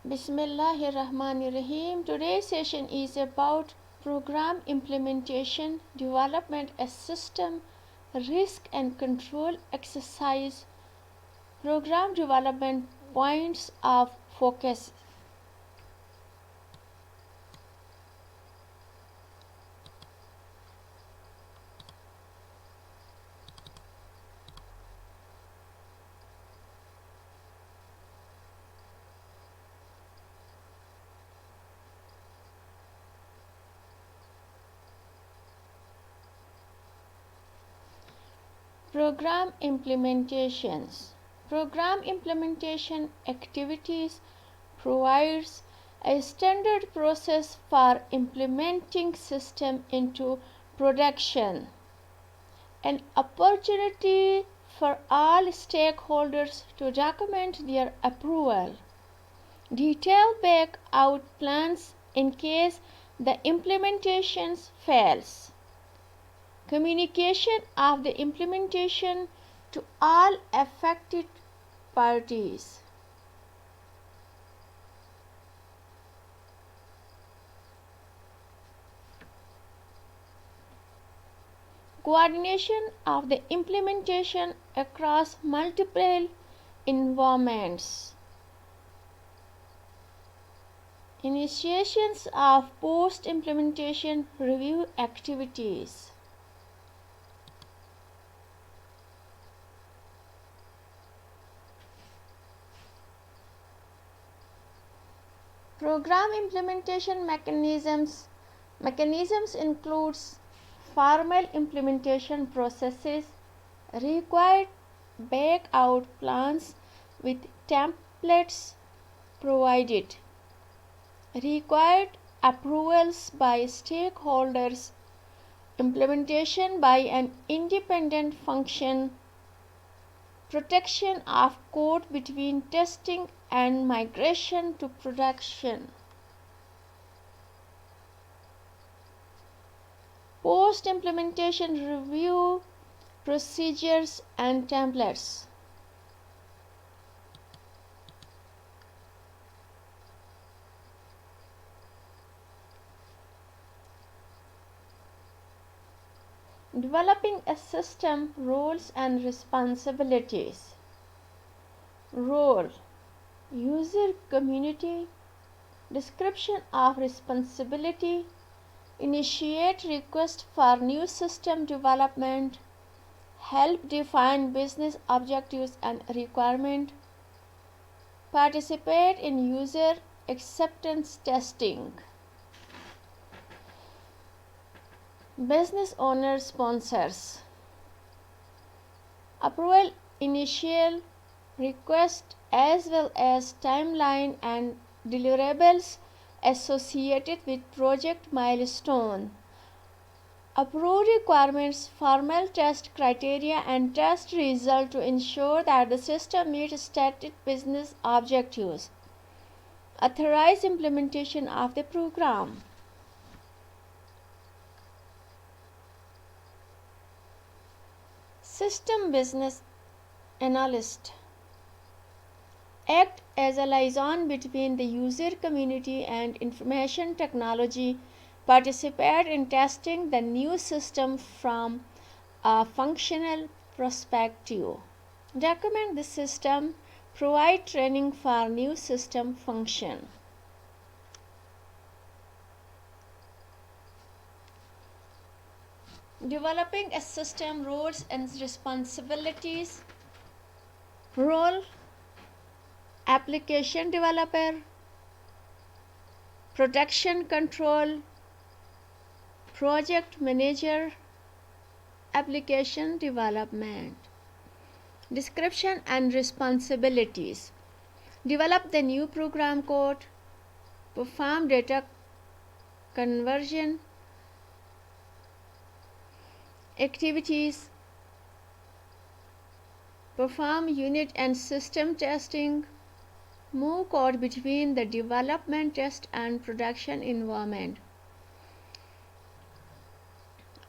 Bismillahirrahmanirrahim. Today's session is about program implementation, development a system, risk and control exercise, program development points of focus. Program implementations. Program implementation activities provides a standard process for implementing system into production, an opportunity for all stakeholders to document their approval, detail back out plans in case the implementation fails, communication of the implementation to all affected parties. Coordination of the implementation across multiple environments. Initiations of post-implementation review activities. Program implementation mechanisms includes formal implementation processes, required back-out plans with templates provided, required approvals by stakeholders, implementation by an independent function, protection of code between testing and migration to production. Post-implementation review procedures and templates. Developing a system, roles and responsibilities. Role: user community, description of responsibility, initiate request for new system development, help define business objectives and requirement, participate in user acceptance testing. Business owner sponsors. Approval initial request as well as timeline and deliverables associated with project milestone. Approve requirements, formal test criteria and test result to ensure that the system meets stated business objectives. Authorize implementation of the program. System business analyst. Act as a liaison between the user community and information technology. Participate in testing the new system from a functional perspective. Document the system. Provide training for new system function. Developing a system, roles and responsibilities. Role: application developer, production control, project manager, application development. Description and responsibilities: develop the new program code, perform data conversion activities, perform unit and system testing, move code between the development test and production environment.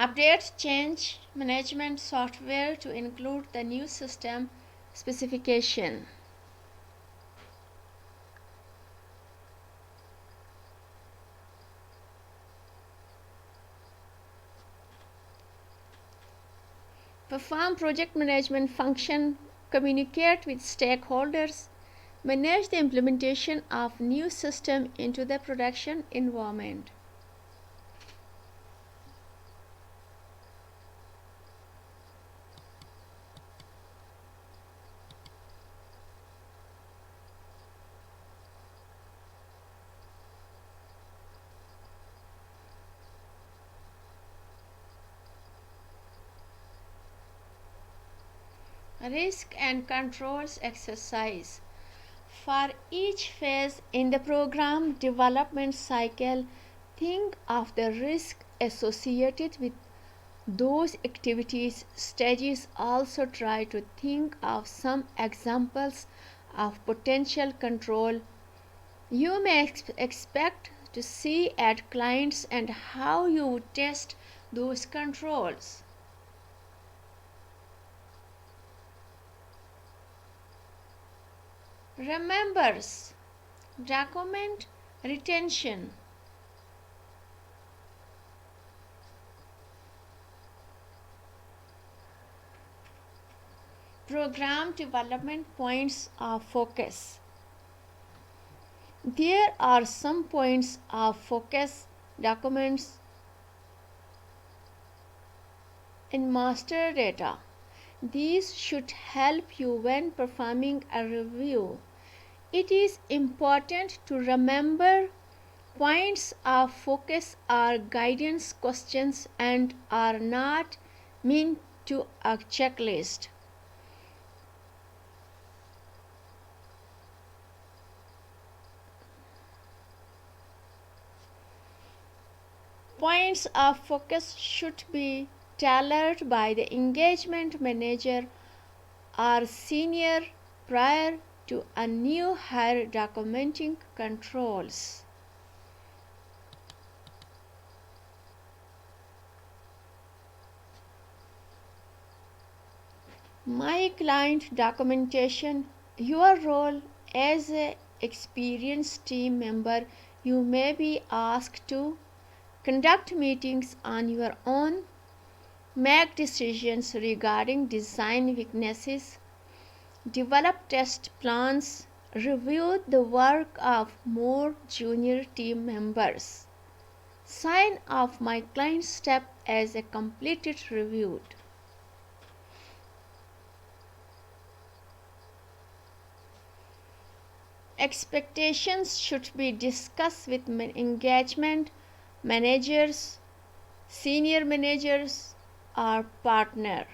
Update change management software to include the new system specification. perform project management function, communicate with stakeholders, manage the implementation of new system into the production environment. Risk and controls exercise. For each phase in the program development cycle, think of the risk associated with those activities. Stages also try to think of some examples of potential control you may expect to see at clients and how you would test those controls. Remembers, document retention. Program development points of focus. There are some points of focus documents in master data. These should help you when performing a review. It is important to remember points of focus are guidance questions and are not meant to a checklist. Points of focus should be tailored by the engagement manager or senior prior to a new hire documenting controls. My client documentation. Your role as an experienced team member, you may be asked to conduct meetings on your own, make decisions regarding design weaknesses, develop test plans, review the work of more junior team members. Sign off my client's step as a completed reviewed. Expectations should be discussed with engagement managers, senior managers, or partner.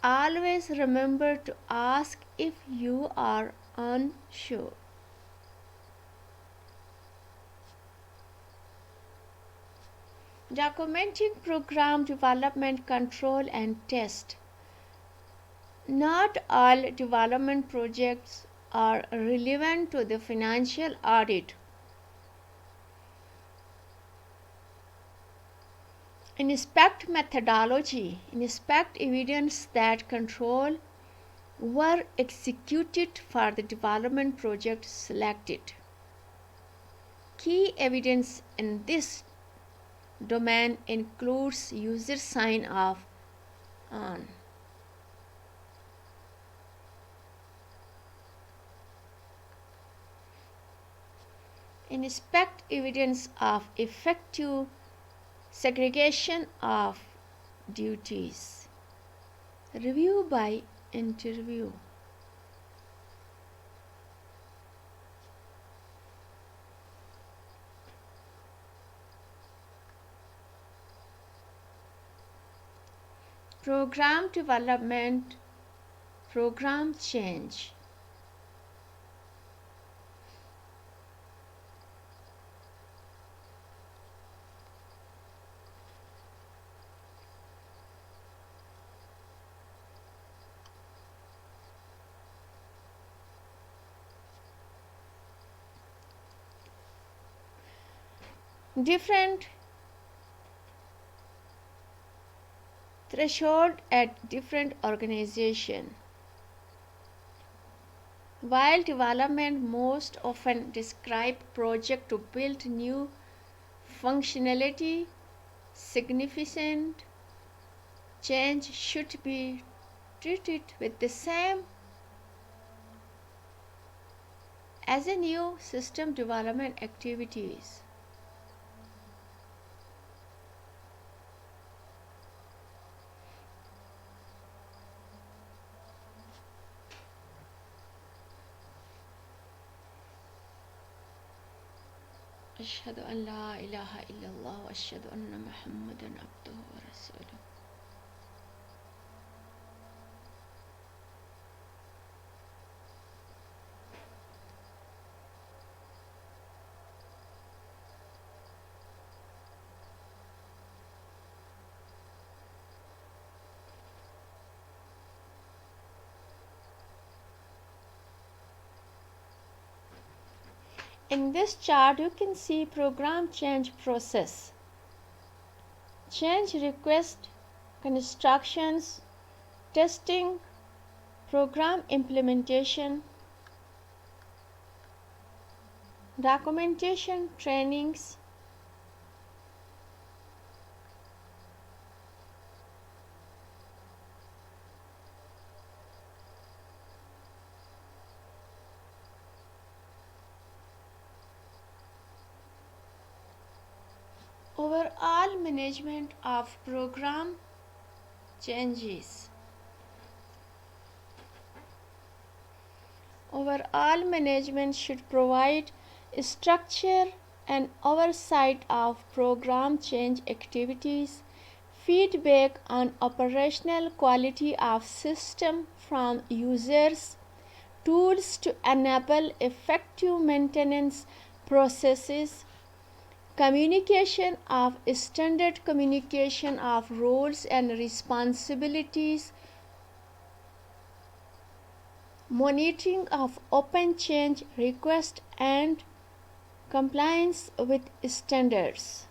Always remember to ask if you are unsure. Documenting program development control and test. Not all development projects are relevant to the financial audit. Inspect methodology. Inspect evidence that control were executed for the development project selected. Key evidence in this domain includes user sign off on. Inspect evidence of effective segregation of duties. Review by interview. Program development, program change. Different threshold at different organization. While development most often describe project to build new functionality, significant change should be treated with the same as a new system development activities. أشهد أن لا إله إلا الله وأشهد أن محمدا عبده ورسوله. In this chart, you can see program change process, change request, constructions, testing, program implementation, documentation, trainings, overall management of program changes. Overall management should provide structure and oversight of program change activities, feedback on operational quality of system from users, tools to enable effective maintenance processes, communication of standard communication of roles and responsibilities, monitoring of open change requests and compliance with standards.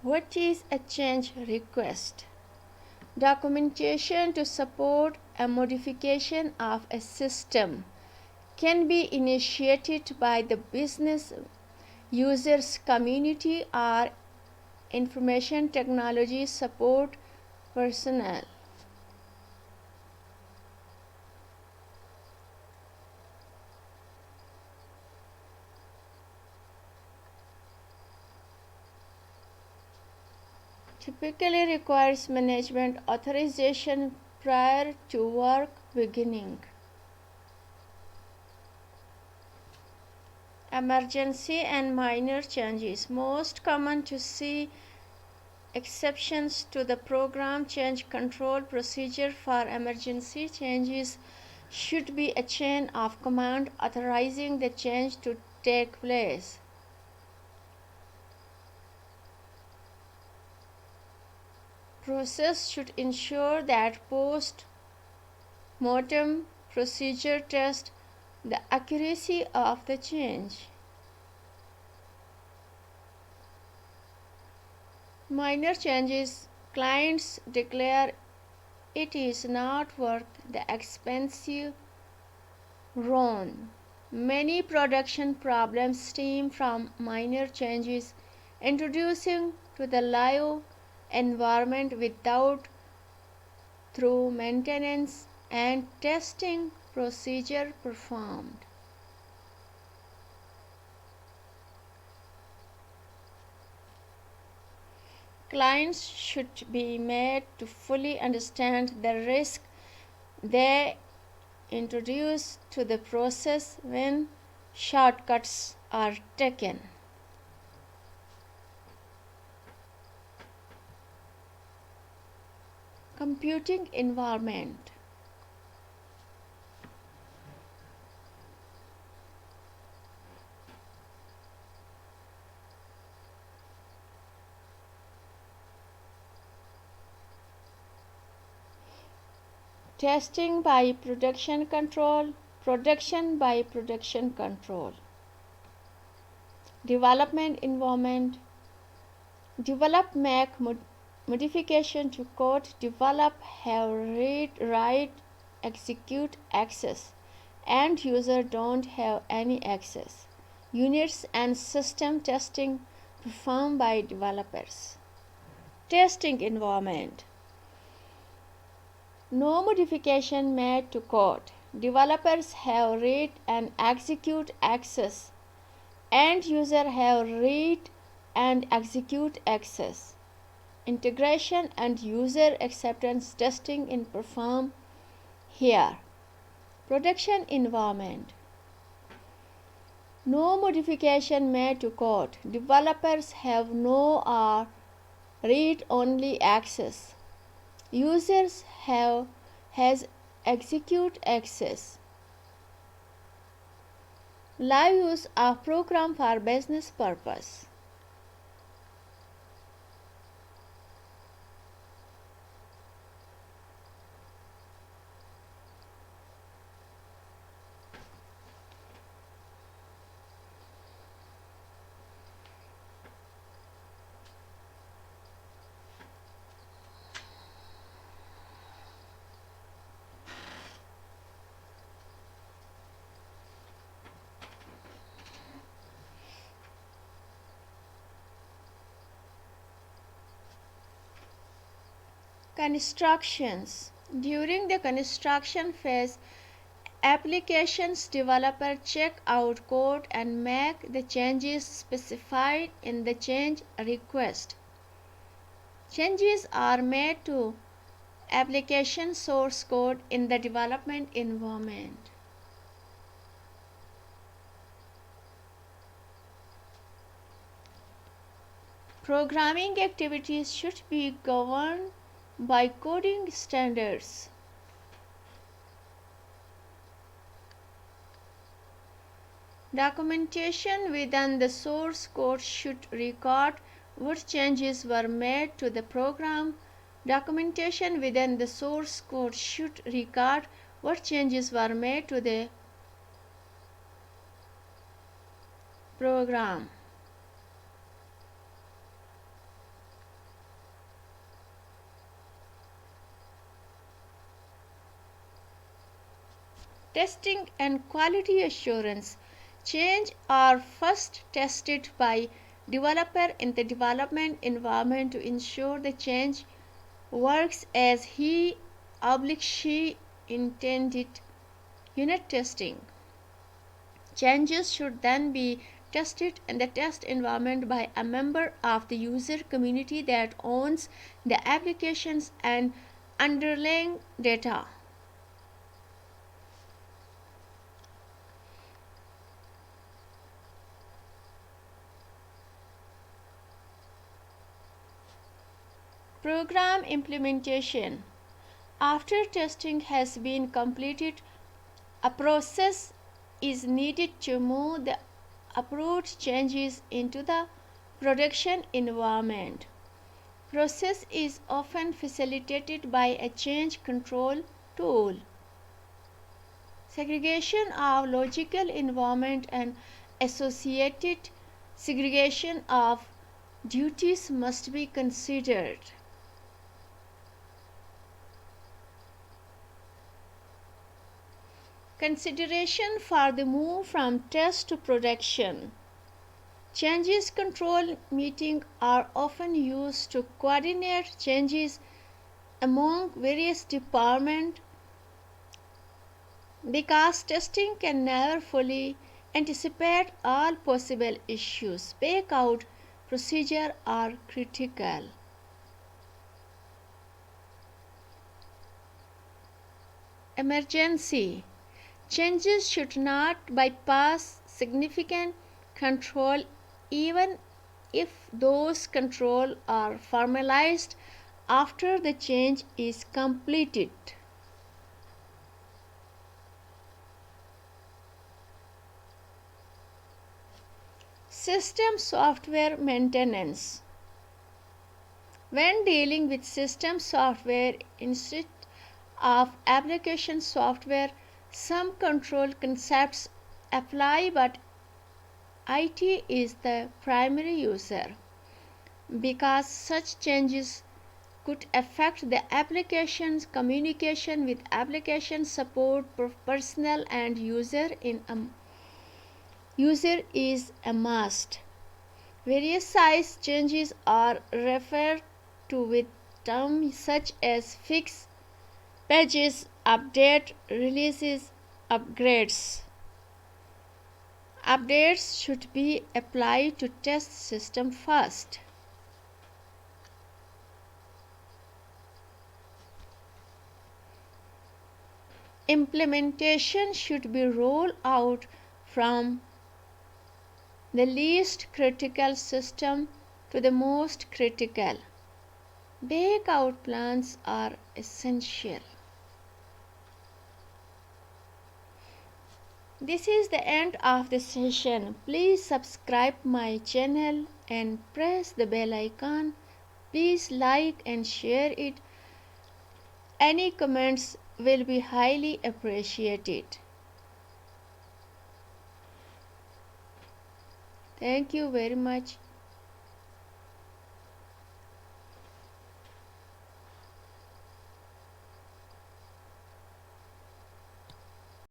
What is a change request? Documentation to support a modification of a system can be initiated by the business users community or information technology support personnel. Typically requires management authorization prior to work beginning. Emergency and minor changes. Most common to see exceptions to the program change control procedure for emergency changes should be a chain of command authorizing the change to take place. Process should ensure that post-mortem procedure test the accuracy of the change. Minor changes, clients declare it is not worth the expensive run. Many production problems stem from minor changes introducing to the live environment without through maintenance and testing procedure performed. Clients should be made to fully understand the risk they introduce to the process when shortcuts are taken. Computing environment. Testing by production control, production by production control. Development environment. Develop, make, modification to code develop, have read, write, execute, access. End user don't have any access. Units and system testing performed by developers. Testing environment. No modification made to code. Developers have read and execute access. End user have read and execute access. Integration and user acceptance testing is performed here. Production environment. No modification made to code. Developers have no or read-only access. Users has execute access. Live use of program for business purpose. Constructions. During the construction phase, applications developer check out code and make the changes specified in the change request. Changes are made to application source code in the development environment. Programming activities should be governed by coding standards. Documentation within the source code should record what changes were made to the program. Documentation within the source code should record what changes were made to the program. Testing and quality assurance. Change are first tested by developer in the development environment to ensure the change works as he/she intended. Unit testing. Changes should then be tested in the test environment by a member of the user community that owns the applications and underlying data. Program implementation. After testing has been completed, a process is needed to move the approved changes into the production environment. Process is often facilitated by a change control tool. Segregation of logical environment and associated segregation of duties must be considered. Consideration for the move from test to production. Changes control meetings are often used to coordinate changes among various departments because testing can never fully anticipate all possible issues. Backout procedures are critical. Emergency. Changes should not bypass significant control even if those controls are formalized after the change is completed. System software maintenance. When dealing with system software instead of application software, some control concepts apply, but IT is the primary user. Because such changes could affect the application's communication with application support personnel and user is a must. Various size changes are referred to with terms such as fix, patches, update, releases, upgrades. Updates should be applied to test system first. Implementation should be rolled out from the least critical system to the most critical. Backout plans are essential. This is the end of the session. Please subscribe my channel and press the bell icon. Please like and share it. Any comments will be highly appreciated. Thank you very much.